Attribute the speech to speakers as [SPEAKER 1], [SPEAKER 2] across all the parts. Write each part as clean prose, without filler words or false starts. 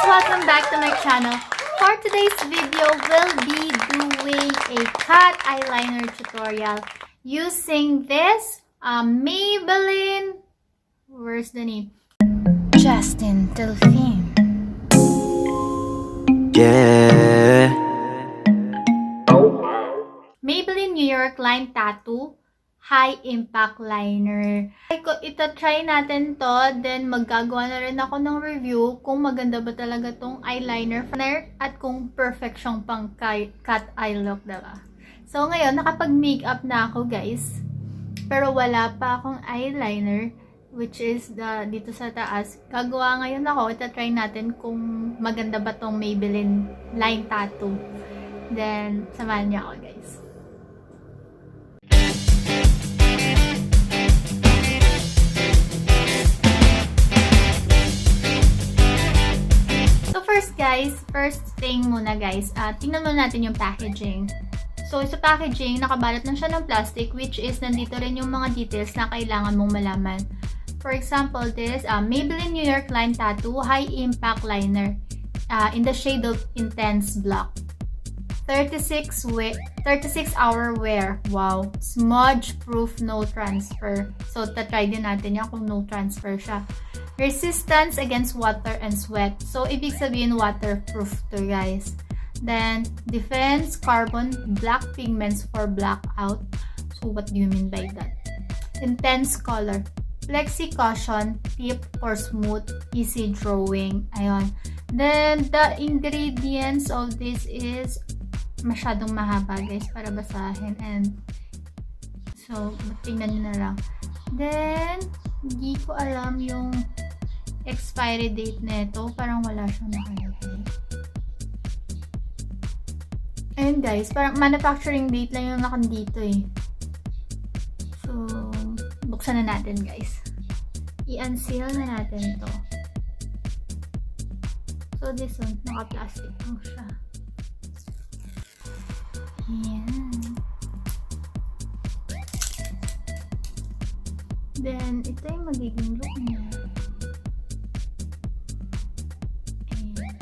[SPEAKER 1] Welcome back to my channel. For today's video, we'll be doing a cat eyeliner tutorial using this Maybelline, where's the name? Jastine Delfin.
[SPEAKER 2] Yeah.
[SPEAKER 1] Maybelline New York Line Tattoo High Impact Liner. Ita-try natin to, then maggagawa na rin ako ng review kung maganda ba talaga tong eyeliner at kung perfect siyang pang cat eye look, diba? So ngayon, nakapag-makeup na ako, guys. Pero wala pa akong eyeliner, which is dito sa taas. Gagawa ngayon ako, ita-try natin kung maganda ba tong Maybelline Line Tattoo. Then, samahan niyo ako, guys. First thing muna guys, tingnan muna natin yung packaging. So, sa packaging, nakabalot lang siya ng plastic, which is nandito rin yung mga details na kailangan mong malaman. For example, this Maybelline New York Line Tattoo High Impact Liner in the shade of Intense Black. 36-hour wear. Wow. Smudge proof, no transfer. So, tatry din natin yan kung no transfer siya. Resistance against water and sweat. So, ibig sabihin waterproof to, guys. Then, defense carbon black pigments for blackout. So, what do you mean by that? Intense color. Flexi cushion, tip for smooth, easy drawing. Ayun. Then, the ingredients of this is masyadong mahaba, guys, para basahin. And, so, tingnan nyo na lang. Then, hindi ko alam yung expiry date nito. Parang wala siyang nakalagay. Ayun, guys. Parang manufacturing date lang yung nakandito eh. So, buksan na natin, guys. I-unseal na natin to. So, this one, naka-plastic lang siya. Ayan. Then, ito yung magiging look niya. Ayan.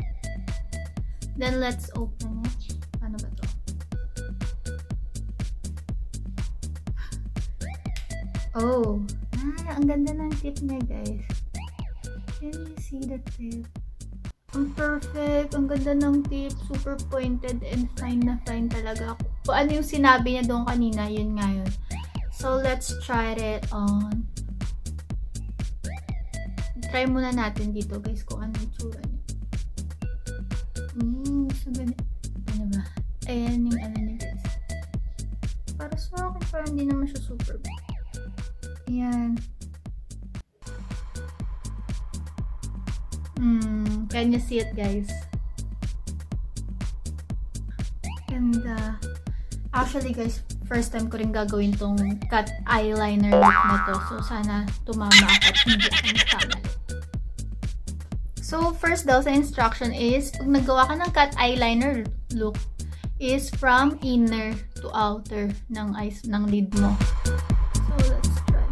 [SPEAKER 1] Then, let's open it. Paano ba to? Oh! Ang ganda ng tip niya, guys. Can you see the tip? Ang perfect. Ang ganda ng tip. Super pointed and fine na fine talaga. Kung ano yung sinabi niya doon kanina, yun nga yun. So, let's try it on. Try muna natin dito, guys, kung ano yung tsura niya. So ganito. Ano ba? Ayan yung ano niya, guys. Para sa akin, parang hindi naman siya super big. Ayan. Can you see it, guys? And, actually, guys, first time ko rin gagawin tong cat eyeliner look na to. So, sana tumama ako at hindi ako nagkamali. So, first daw sa instruction is, pag nagawa ka ng cat eyeliner look, is from inner to outer ng eyes, ng lid mo. So, let's try.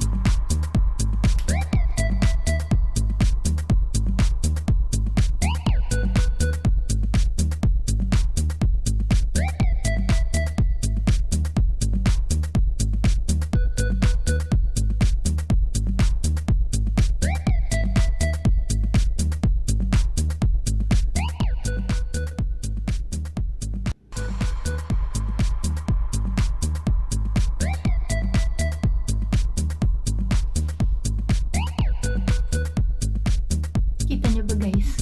[SPEAKER 1] Kita niyo ba, guys?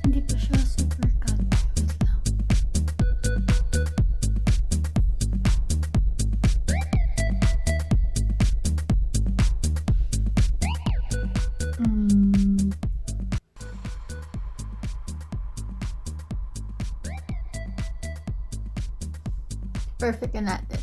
[SPEAKER 1] Hindi pa siya super cut. Wait lang. Perfect na natin.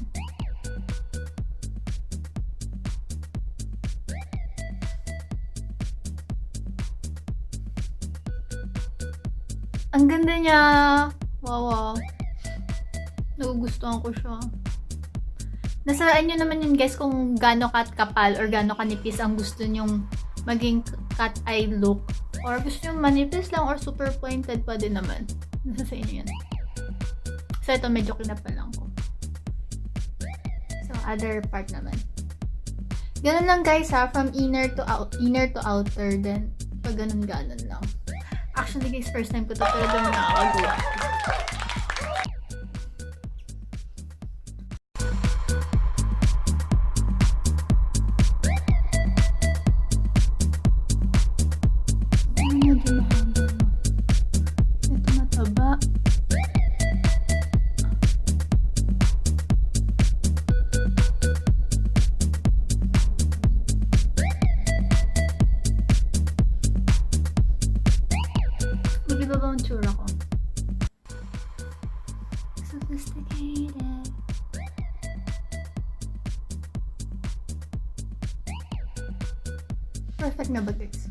[SPEAKER 1] Ang ganda niya. Wow. Nagugustuhan ko siya. Nasa inyo naman yun, guys, kung gaano kapal or gaano kanipis ang gusto nyong maging cat eye look Or gusto nyo manipis lang or super pointed pa din naman. Nasa sa inyo yan. So, ito medyo kinapal lang ko. So, other part naman. Ganun lang guys ha, from inner to outer, then pag ganun lang. Actually guys, first time ko to talaga nakakagawa. Ito mataba. Mag-iba ba ang tsura ko? Sophisticated. Perfect na ba guys?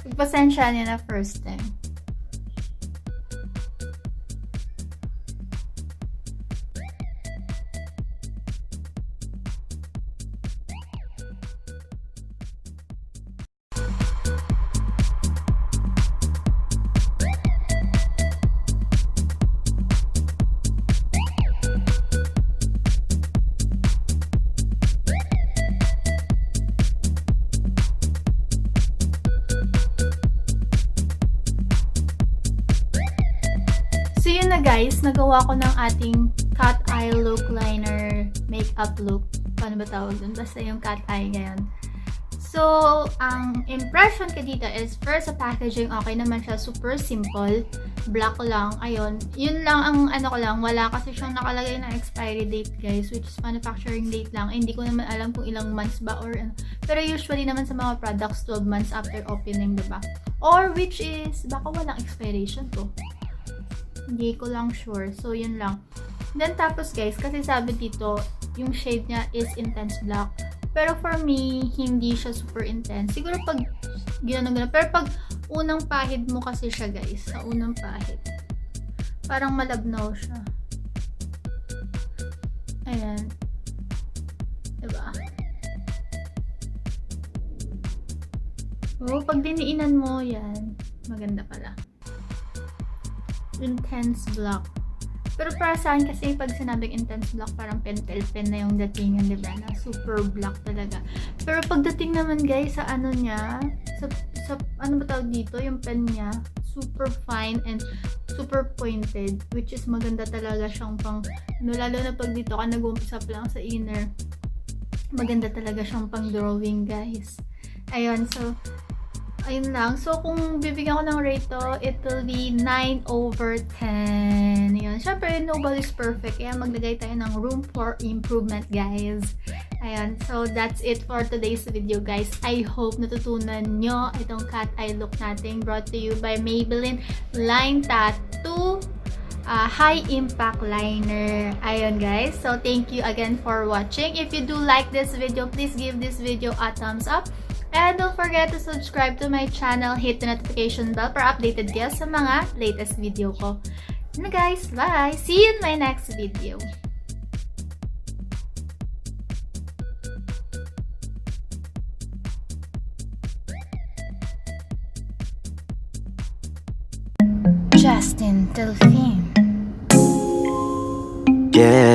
[SPEAKER 1] Pagpasensya niya na first time. So yun na guys, nagawa ko ng ating cat eye look liner makeup look. Paano ba tawag dun? Basta yung cat eye ngayon. So, ang impression ko dito is first sa packaging, okay naman siya. Super simple. Black lang. Ayun. Yun lang ang ano ko lang. Wala kasi siyang nakalagay na expiry date guys, which is manufacturing date lang. Hindi ko naman alam kung ilang months ba or ano. Pero usually naman sa mga products, 12 months after opening, diba? Or which is, baka walang expiration to. Hindi ko lang sure. So, yun lang. Then, tapos guys, kasi sabi dito, yung shade niya is intense black. Pero for me, hindi siya super intense. Siguro pag gano'n. Pero pag unang pahid mo kasi siya guys, sa unang pahid, parang malabnaw siya. Ayan. Diba? Oh, pag diniinan mo, yan. Maganda pala. Intense black. Pero para sa akin kasi pag sinabing intense black, parang pentel pen na yung datingan, diba? Na super black talaga. Pero pagdating naman guys sa ano niya, sa ano ba tawag dito, yung pen niya, super fine and super pointed, which is maganda talaga siyang pang, ano, lalo na pag dito ka nag-uumpisa pa lang sa inner, maganda talaga siyang pang drawing guys. Ayun, so ayun lang. So, kung bibigyan ko ng rate to, it will be 9/10. Ayun. Siyempre, nobody's perfect. Kaya maglagay tayo ng room for improvement, guys. Ayun. So, that's it for today's video, guys. I hope natutunan nyo itong cat eye look natin brought to you by Maybelline Line Tattoo High Impact Liner. Ayun, guys. So, thank you again for watching. If you do like this video, please give this video a thumbs up. And don't forget to subscribe to my channel, hit the notification bell para updated kayo sa mga latest video ko. Na guys, bye! See you in my next video. Jastine Delfin.
[SPEAKER 2] Yeah.